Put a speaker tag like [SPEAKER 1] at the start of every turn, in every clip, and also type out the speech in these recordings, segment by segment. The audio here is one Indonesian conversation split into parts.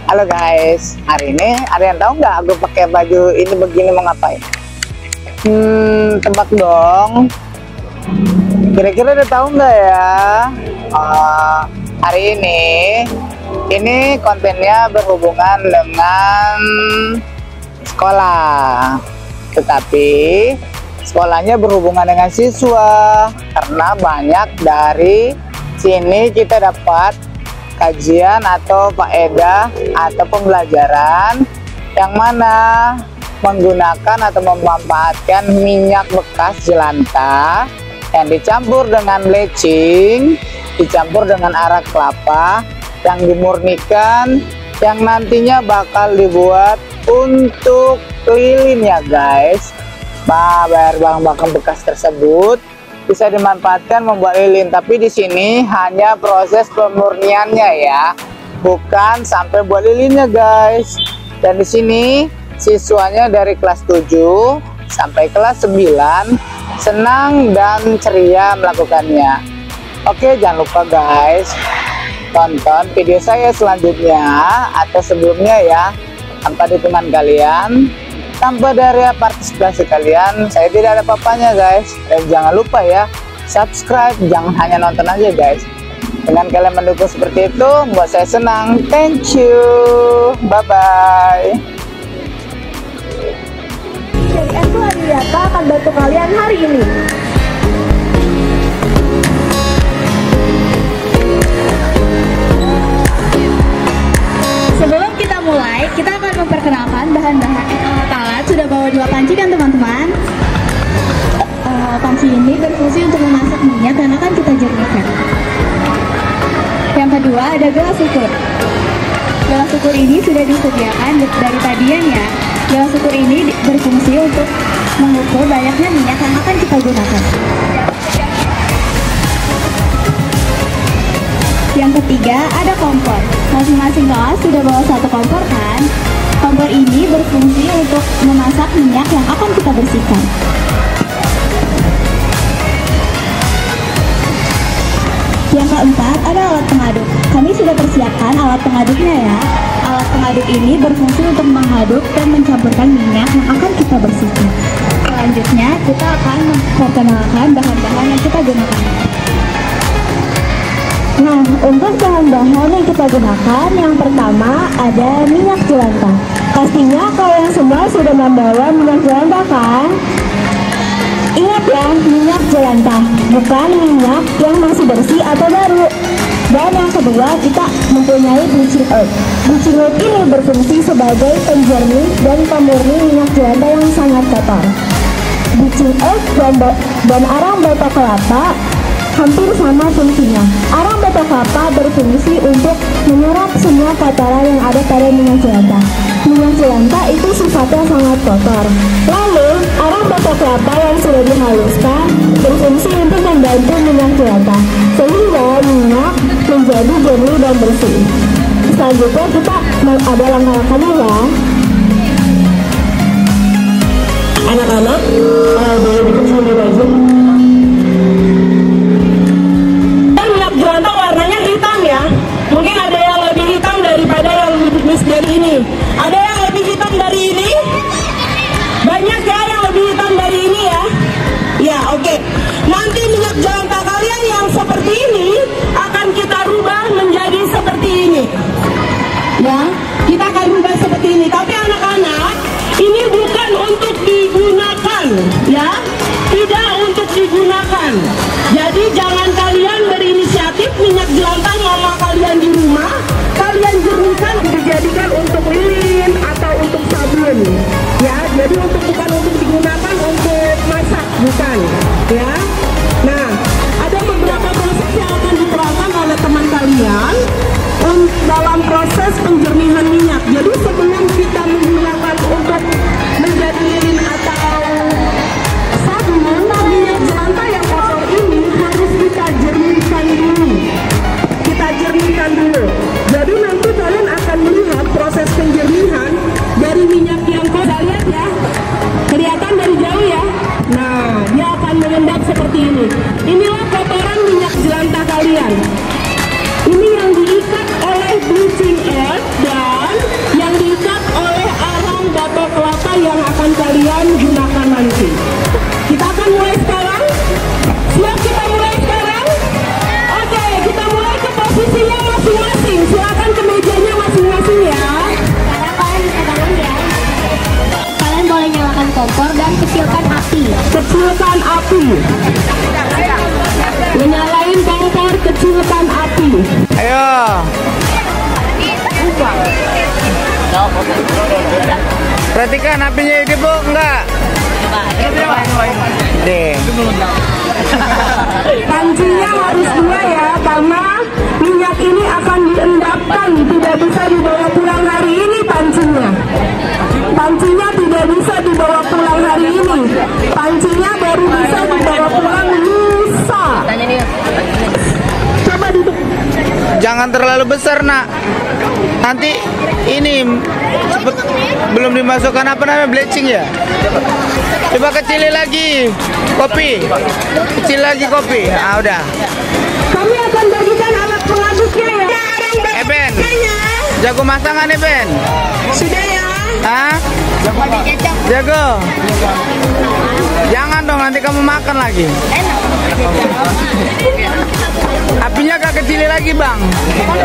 [SPEAKER 1] Halo guys, hari ini ada yang tahu nggak aku pakai baju ini begini mau ngapain? Tebak dong. Kira-kira udah tahu nggak ya? Hari ini kontennya berhubungan dengan sekolah, tetapi sekolahnya berhubungan dengan siswa karena banyak dari sini kita dapat kajian atau faedah atau pembelajaran yang mana menggunakan atau memanfaatkan minyak bekas jelantah yang dicampur dengan bleaching, dicampur dengan arak kelapa yang dimurnikan, yang nantinya bakal dibuat untuk lilin ya guys. Bahan-bahan bekas tersebut bisa dimanfaatkan membuat lilin, tapi di sini hanya proses pemurniannya ya, bukan sampai buat lilinnya guys. Dan di sini siswanya dari kelas 7 sampai kelas 9 senang dan ceria melakukannya. Oke, jangan lupa guys tonton video saya selanjutnya atau sebelumnya ya. Tanpa dukungan kalian, tanpa dari partisipasi kalian, saya tidak ada apa-apanya guys. Dan jangan lupa ya, subscribe, jangan hanya nonton aja guys. Dengan kalian mendukung seperti itu, buat saya senang. Thank you, bye-bye.
[SPEAKER 2] Jadi Aku Adiwiyata akan bantu kalian hari ini. Sebelum kita mulai, kita akan memperkenalkan bahan-bahan alat. Sudah bawa 2 panci kan teman-teman? Panci ini berfungsi untuk memasak minyak dan akan kita jernihkan. Yang kedua ada gelas ukur. Gelas ukur ini sudah disediakan dari tadian ya. Gelas ukur ini berfungsi untuk mengukur banyaknya minyak yang akan kita gunakan. Yang ketiga ada kompor. Masing-masing kelas sudah bawa 1 kompor kan? Kompor ini berfungsi untuk memasak minyak yang akan kita bersihkan. Yang keempat ada alat pengaduk. Kami sudah persiapkan alat pengaduknya ya. Alat pengaduk ini berfungsi untuk mengaduk dan mencampurkan minyak yang akan kita bersihkan. Selanjutnya kita akan memperkenalkan bahan-bahan yang kita gunakan. Nah, untuk bahan-bahan yang kita gunakan, yang pertama ada minyak jelantah. Pastinya kalian semua sudah membawa minyak jelantah kan? Ingat ya, minyak jelantah jelantah, bukan minyak yang masih bersih atau baru. Dan yang kedua, kita mempunyai bleaching earth. Bleaching earth ini berfungsi sebagai penjernih dan pemurni minyak jelantah yang sangat kotor. Bleaching earth dan arang batok kelapa hampir sama fungsinya. Arang batok kelapa berfungsi untuk menyerap semua kotoran yang ada pada minyak jelantah. Minyak jelantah itu sifatnya sangat kotor. Lalu, arang batok kelapa yang sudah dihaluskan berfungsi untuk membantu minyak jelantah, sehingga minyak menjadi jernih dan bersih. Selanjutnya kita ada langkah-langkahnya ya. Anak-anak, boleh dikasih aja. Minyak jelantah warnanya hitam ya. Mungkin ada yang lebih hitam daripada yang dari ini. Ada yang lebih hitam dari ini? Banyak ya yang lebih hitam dari ini ya. Ya, oke. Nanti minyak jelantah kalian yang seperti ini akan kita rubah menjadi seperti ini. Ya, kita akan rubah seperti ini. Tapi anak-anak, ini bukan untuk digunakan, ya. Tidak untuk digunakan. Jadi jangan kalian berinisiatif minyak jelantah mama kalian di rumah, kalian jernihkan dijadikan untuk lilin atau untuk sabun. Ya, jadi bukan untuk digunakan untuk masak, bukan. Ya. Nah, ada beberapa proses yang akan diterapkan oleh teman kalian dalam proses penjernihan minyak. Jadi sebelum kita menggunakan untuk menjadi lilin atau sabun, minyak jelantah yang kotor ini harus kita jernihkan dulu. Kita jernihkan dulu. Jadi nanti kalian akan melihat proses penjernihan dari minyak yang kotor. Lihat ya, kelihatan dari jauh ya. Nah, dia akan mengendap seperti ini. Inilah kotoran minyak jelantah kalian. Ini yang diikat oleh bleaching earth dan yang diikat oleh arang batok kelapa yang akan kalian gunakan nanti. Kita akan mulai sekarang. Siap kita mulai sekarang? Oke, kita mulai ke posisinya masing-masing. Silakan ke mejanya masing-masing ya. Kalian boleh nyalakan kompor dan kecilkan api. Kecilkan api. Menyalain kompor, kecilkan api.
[SPEAKER 1] Ayo. Perhatikan apinya ini bu, enggak? Deh.
[SPEAKER 2] Pancinya harus dua ya, karena minyak ini akan diendapkan, tidak bisa dibawa pulang hari ini pancinya. Pancinya tidak bisa dibawa pulang hari ini. Pancinya baru bisa dibawa pulang lusa. Coba duduk.
[SPEAKER 1] Jangan terlalu besar nak. Nanti ini cepet, belum dimasukkan apa namanya bleaching ya. Coba kecilin lagi kopi. Kecil lagi kopi. Ah udah.
[SPEAKER 2] Kami akan bagikan alat pengaduknya ya.
[SPEAKER 1] Ben, jago masangan nih Ben.
[SPEAKER 2] Sudah ya.
[SPEAKER 1] Hah? Jago. Jangan dong nanti kamu makan lagi. Apinya gak kecil lagi bang.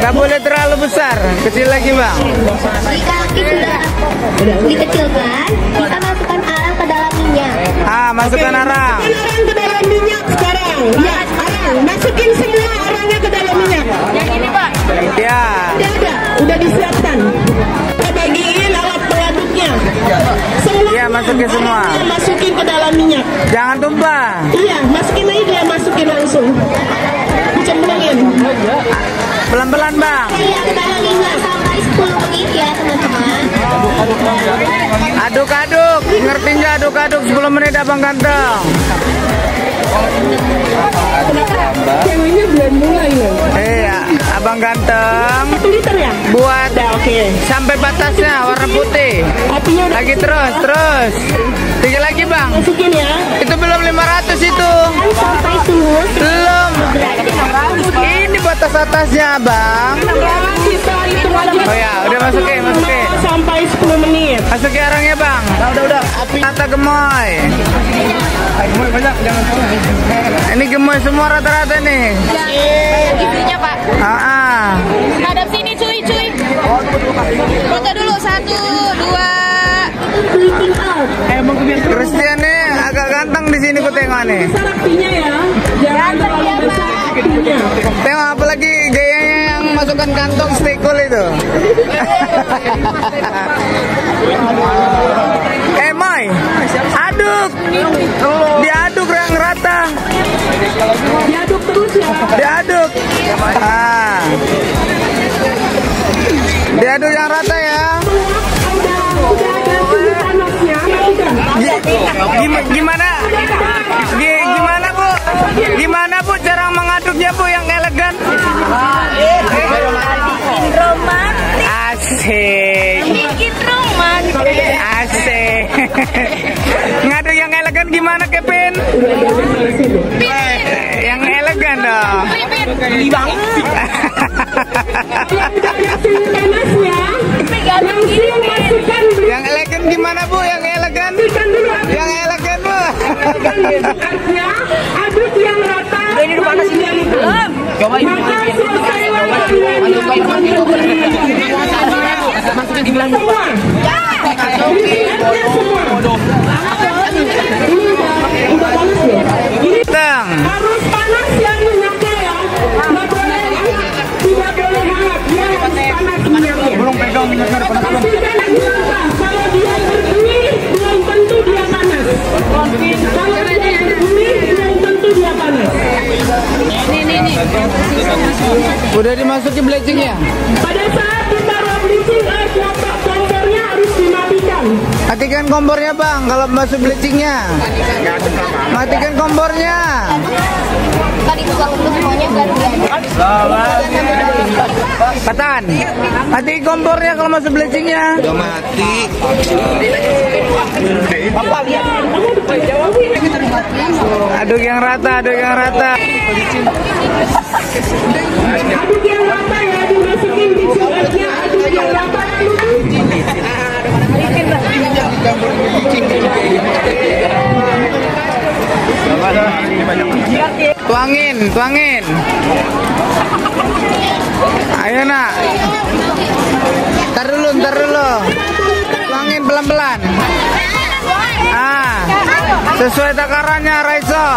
[SPEAKER 1] Gak boleh terlalu besar. Kecil lagi bang.
[SPEAKER 2] Jika api sudah dikecilkan, kita masukkan arang ke dalam minyak.
[SPEAKER 1] Ah, masukkan arang.
[SPEAKER 2] Masukkan arang ke dalam minyak sekarang. Ya, arang. Masukin semua arangnya ke dalam minyak. Yang ini pak?
[SPEAKER 1] Ya.
[SPEAKER 2] Udah disiapkan. Kita bagiin alat pengaduknya. Semua.
[SPEAKER 1] Iya, masukin semua.
[SPEAKER 2] Masukin ke dalam minyak.
[SPEAKER 1] Jangan tumpah.
[SPEAKER 2] Iya, masukin aja dia, masukin langsung. Dicemplungin.
[SPEAKER 1] Pelan-pelan bang.
[SPEAKER 2] Iya, ke dalam minyak sampai 10 menit ya teman-teman.
[SPEAKER 1] Aduk-aduk. Ngerti nggak aduk-aduk 10 menit abang ganteng?
[SPEAKER 2] Ceweknya belum mulai loh.
[SPEAKER 1] Iya, abang ganteng.
[SPEAKER 2] 1 liter ya?
[SPEAKER 1] Buat
[SPEAKER 2] Oke.
[SPEAKER 1] sampai batasnya warna putih.
[SPEAKER 2] Apinya udah
[SPEAKER 1] Lagi terus. Tinggal lagi bang.
[SPEAKER 2] masukin ya.
[SPEAKER 1] Itu belum 500 itu.
[SPEAKER 2] Sampai suhu
[SPEAKER 1] Belum. Ini batas atasnya bang.
[SPEAKER 2] kita hitung aja.
[SPEAKER 1] Oh ya, udah masukin.
[SPEAKER 2] Sampai 10 menit.
[SPEAKER 1] Masukin arangnya bang. Udah. Api rata gemoy. Banyak, jangan. Ini gemoy semua rata-rata nih.
[SPEAKER 3] Isinya pak. Hadap sini cuy. Foto dulu 1, 2.
[SPEAKER 1] Christian nih agak ganteng di sini ku tengok nih. Tengok apalagi gayanya yang masukkan kantong stekul itu. Mai, aduk, diaduk yang rata. Diaduk terus ya. Diaduk. Diaduk yang rata ya. Gimana? Gimana Bu? Gimana Bu cara mengaduknya Bu yang elegan?
[SPEAKER 3] Romantis.
[SPEAKER 1] Asik.
[SPEAKER 3] Bikin romantis.
[SPEAKER 1] Asik. Ngaduk yang elegan gimana Kevin? Yang elegan dong. Yang elegan gimana Bu? Yang elegan? Yang elegan Bu.
[SPEAKER 2] Aduk yang rata.
[SPEAKER 3] Ini udah panas ini belum?
[SPEAKER 1] Coba ini.
[SPEAKER 3] Masukin di belakang.
[SPEAKER 2] Harus panas yang minyaknya ya. Nggak boleh, tidak boleh hangat. Dia harus panas minyaknya.
[SPEAKER 1] Belum pegang minyaknya panas belum?
[SPEAKER 2] Pastikan kalau dia berbuih, belum tentu dia panas. Kalau dia berbuih, belum tentu dia panas.
[SPEAKER 3] Nih.
[SPEAKER 1] Udah dimasuki bleachingnya?
[SPEAKER 2] Pada saat ditaruh bleaching, kompornya harus dimatikan.
[SPEAKER 1] Matikan kompornya Bang, kalau masuk bleachingnya. Matikan kompornya.
[SPEAKER 3] Tadi buka untuk semuanya gantian.
[SPEAKER 1] Patan, mati kompornya kalau masuk bleachingnya.
[SPEAKER 4] Udah mati.
[SPEAKER 1] Aduk yang rata, aduk yang rata.
[SPEAKER 2] Aduk yang rata ya, dimasukin bleaching-nya, aduk yang rata.
[SPEAKER 1] Tuangin. Ayo nak. Ntar dulu. Tuangin pelan-pelan. Sesuai takarannya Raiso.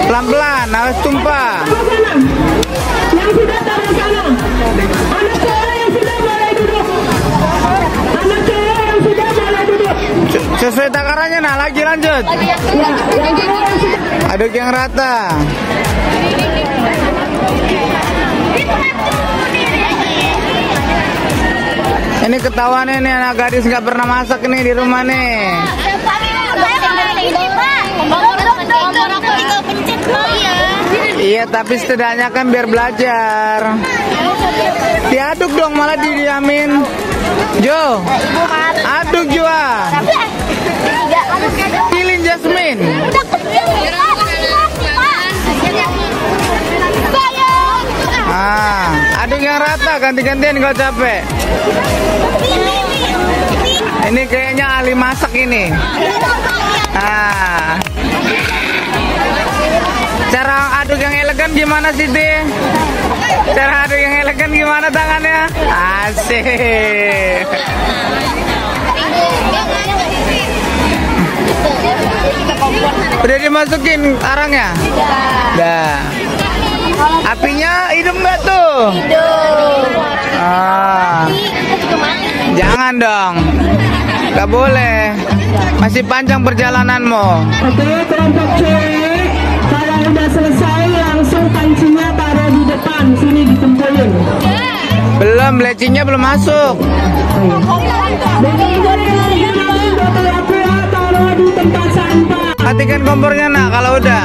[SPEAKER 1] Pelan-pelan, awas tumpah.
[SPEAKER 2] Yang sudah taruh sana. Anak cewek yang sudah mulai duduk. Anak cewek yang sudah mulai duduk.
[SPEAKER 1] Sesuai takarannya nah, lagi lanjut. Aduk yang rata. Ini ketahuan nih anak gadis nggak pernah masak nih di rumah nih. Iya, tapi setidaknya kan biar belajar. Diaduk dong, malah didiamin. Jo, aduk Joa. Pilih Jasmine. Aduk yang rata, ganti-gantian kalau capek. Ini kayaknya ahli masak ini. Cara aduk yang elegan gimana sih Deh? Cara aduk yang elegan gimana tangannya? Asik. Udah dimasukin arangnya? Udah. Apinya hidup nggak tuh?
[SPEAKER 3] Hidup.
[SPEAKER 1] Jangan dong. Gak boleh. Masih panjang perjalananmu.
[SPEAKER 2] Oke, kelompok C. Kalau udah selesai langsung pancinya taruh di depan sini dikumpulin.
[SPEAKER 1] Belum, bleachingnya belum masuk.
[SPEAKER 2] Taruh di tempat sampah.
[SPEAKER 1] Matikan kompornya nak kalau udah.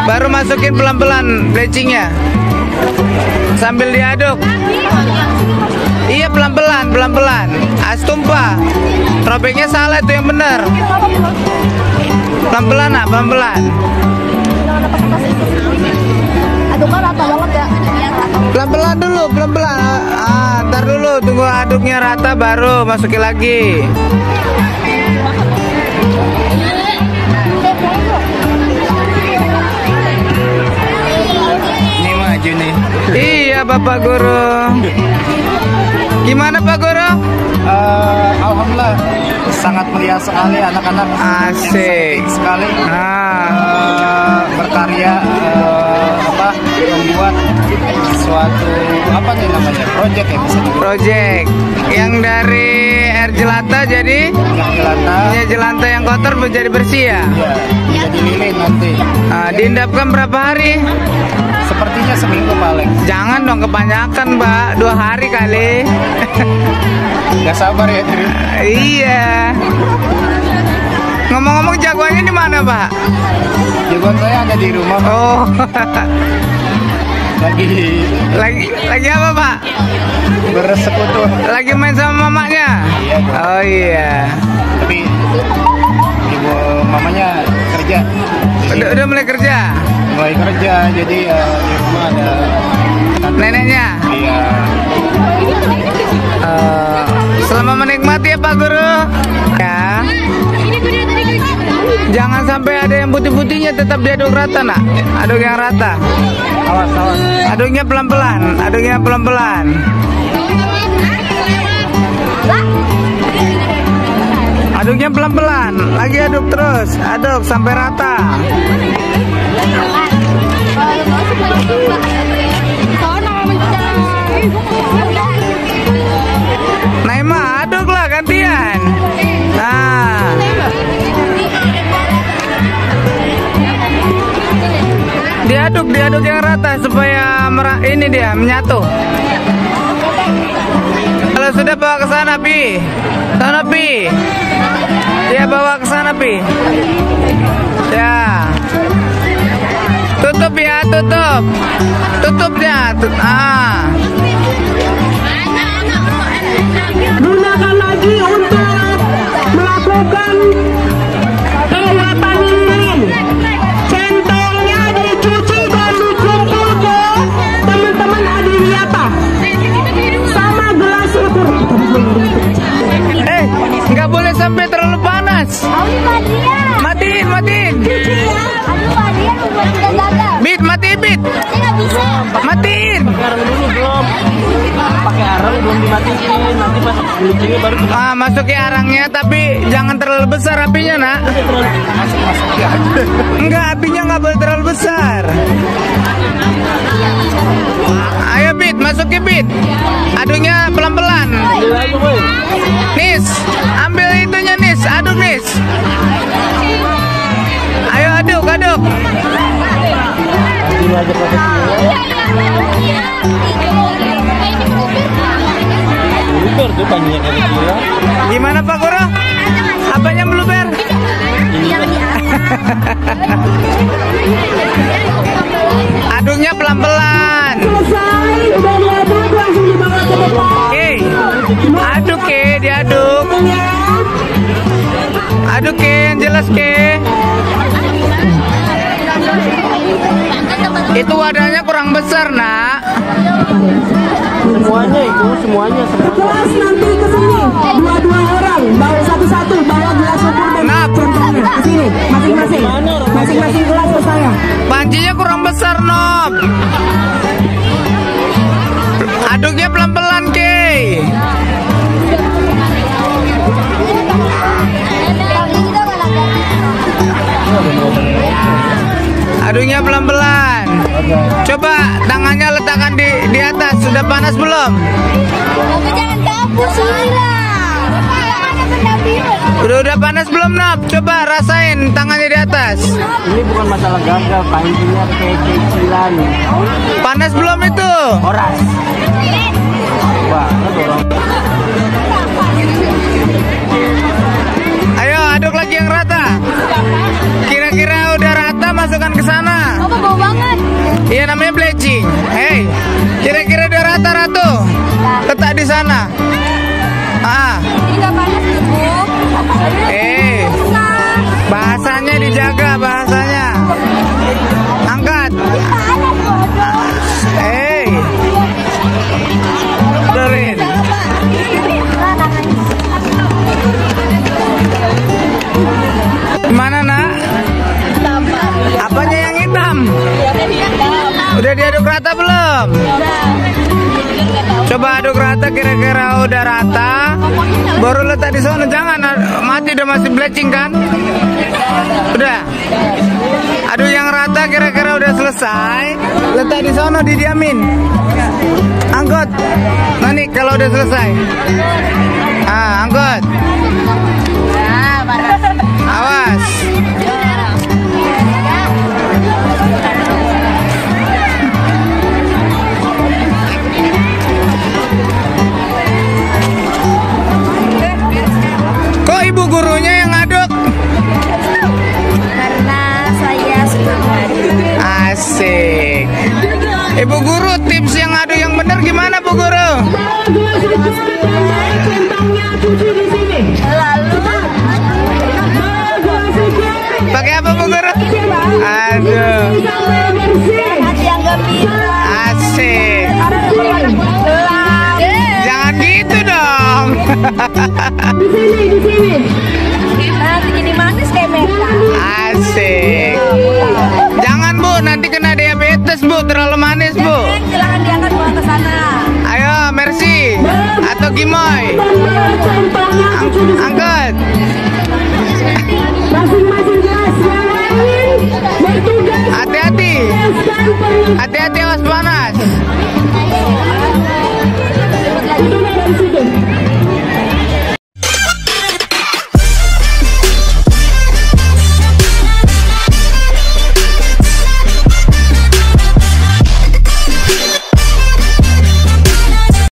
[SPEAKER 1] Baru masukin pelan-pelan bleachingnya. Sambil diaduk. Iya, pelan-pelan. Tumpah. Robeknya salah itu yang benar. Pelan-pelan nak, pelan-pelan.
[SPEAKER 3] Aduknya rata banget ya.
[SPEAKER 1] Pelan-pelan dulu, pelan-pelan. Ntar dulu, tunggu aduknya rata baru masukin lagi. Ini maju nih. Iya, Bapak Guru. Gimana Pak Guru?
[SPEAKER 4] Alhamdulillah sangat meriah sekali, anak-anak
[SPEAKER 1] Asik
[SPEAKER 4] sekali berkarya membuat suatu apa nih namanya project ya, bisa dibilang.
[SPEAKER 1] project yang dari air jelanta jadi
[SPEAKER 4] Yang
[SPEAKER 1] jelanta yang kotor menjadi bersih ya.
[SPEAKER 4] Iya, jadi lilin nanti.
[SPEAKER 1] Diendapkan berapa hari?
[SPEAKER 4] Sepertinya seminggu paling.
[SPEAKER 1] Jangan dong kebanyakan, Mbak. 2 hari kali.
[SPEAKER 4] Gak sabar ya, Tri.
[SPEAKER 1] Iya. Ngomong-ngomong jagoannya di mana, Pak?
[SPEAKER 4] Jagoan saya ada di rumah.
[SPEAKER 1] Oh.
[SPEAKER 4] Lagi
[SPEAKER 1] apa, Pak?
[SPEAKER 4] bersekutu.
[SPEAKER 1] Lagi main sama mamanya?
[SPEAKER 4] Iya, dong.
[SPEAKER 1] Oh iya.
[SPEAKER 4] Tapi ibu mamanya kerja.
[SPEAKER 1] Udah mulai kerja?
[SPEAKER 4] Mulai kerja, jadi di rumah ada
[SPEAKER 1] Neneknya?
[SPEAKER 4] Iya.
[SPEAKER 1] Selamat menikmati ya Pak Guru. Ya. Jangan sampai ada yang putih-putihnya, tetap diaduk rata nak. Aduk yang rata.
[SPEAKER 4] Awas.
[SPEAKER 1] Aduknya pelan-pelan. Aduknya pelan-pelan. Lagi aduk terus. Aduk sampai rata. Naima, aduklah gantian. Nah. Diaduk yang rata supaya ini dia menyatu. Kalau sudah bawa ke sana, Pi. Sana, Pi. Dia bawa ke sana, Pi. Ya. Tutup ya, tutup. Tutupnya.
[SPEAKER 5] Gunakan lagi untuk melakukan perawatan lilin. Centongnya dicuci dan dikumpulkan teman-teman Adiwiyata sama gelas ukur.
[SPEAKER 1] Nggak boleh sampai terlalu panas. Matiin. Bit, mati bit. Matiin.
[SPEAKER 4] Pakai arang belum dimatiin, nanti pas gelincingnya baru
[SPEAKER 1] Masuki arangnya, tapi jangan terlalu besar apinya, nak.
[SPEAKER 4] masuk ya.
[SPEAKER 1] Enggak, apinya nggak boleh terlalu besar. Ayo Bit, masuki Bit. Aduknya pelan-pelan. Nis, ambil itunya Nis, aduk Nis. Ayo aduk.
[SPEAKER 4] Ini aja blueberry tuh banyak yang gila.
[SPEAKER 1] Gimana Pak Guru? Apanya blueberry? Aduknya pelan-pelan. Aduk diaduk. Aduk yang jelas Itu wadahnya kurang besar, nak.
[SPEAKER 5] Semuanya. Kelas nanti ke sini, 2 orang, bawa satu-satu, bawa gelas ukur dan centongnya ke sini, masing-masing gelas ke saya.
[SPEAKER 1] Pancinya kurang besar, Nob. Aduknya pelan-pelan, Aduknya pelan-pelan. Coba tangannya letakkan di atas. Sudah panas belum?
[SPEAKER 3] Jangan kabur sini lah.
[SPEAKER 1] Udah panas belum, Nob? Coba rasain tangannya di atas.
[SPEAKER 4] Ini bukan masalah gagal, pancinya kecilan.
[SPEAKER 1] Panas belum itu?
[SPEAKER 4] Oras. Wah, dorong.
[SPEAKER 1] Ayo aduk lagi yang rata. Kira-kira udah rata, masukkan ke sana.
[SPEAKER 3] Apa bau banget?
[SPEAKER 1] Iya, namanya bleaching. Hei, kira-kira udah rata-rata. Letak di sana.
[SPEAKER 3] Ini nggak panas, Bu.
[SPEAKER 1] Bahasanya dijaga, bahasanya. Angkat. Benerin. Gimana, nak? Apanya yang hitam? Udah diaduk rata belum? Coba aduk rata, kira kira-kira udah rata, baru letak di sana. Jangan mati, udah masih bleaching kan? Udah. Aduh, yang rata kira-kira udah selesai, letak di sana, didiamin. Angkut. Nah nih kalau udah selesai. Angkut. Awas. Kok ibu gurunya yang ngaduk?
[SPEAKER 3] Karena saya suka ngaduk.
[SPEAKER 1] Asik. Ibu guru, tips yang ngaduk yang benar gimana Bu Guru?
[SPEAKER 3] Lalu
[SPEAKER 1] Pakai apa Bu Guru? Aduh.
[SPEAKER 3] hati yang gembira.
[SPEAKER 1] Asik. Jangan gitu dong.
[SPEAKER 3] Nanti jadi manis kayak mereka.
[SPEAKER 1] Asik. Jangan Bu, nanti kena diabetes Bu, terlalu manis Bu.
[SPEAKER 3] Silakan diangkat bawa ke sana.
[SPEAKER 1] Ayo, Mercy atau Gimoy. Angkat.
[SPEAKER 5] Masing-masing kelas yang lain bertugas.
[SPEAKER 1] Hati-hati. Hati-hati, awas panas.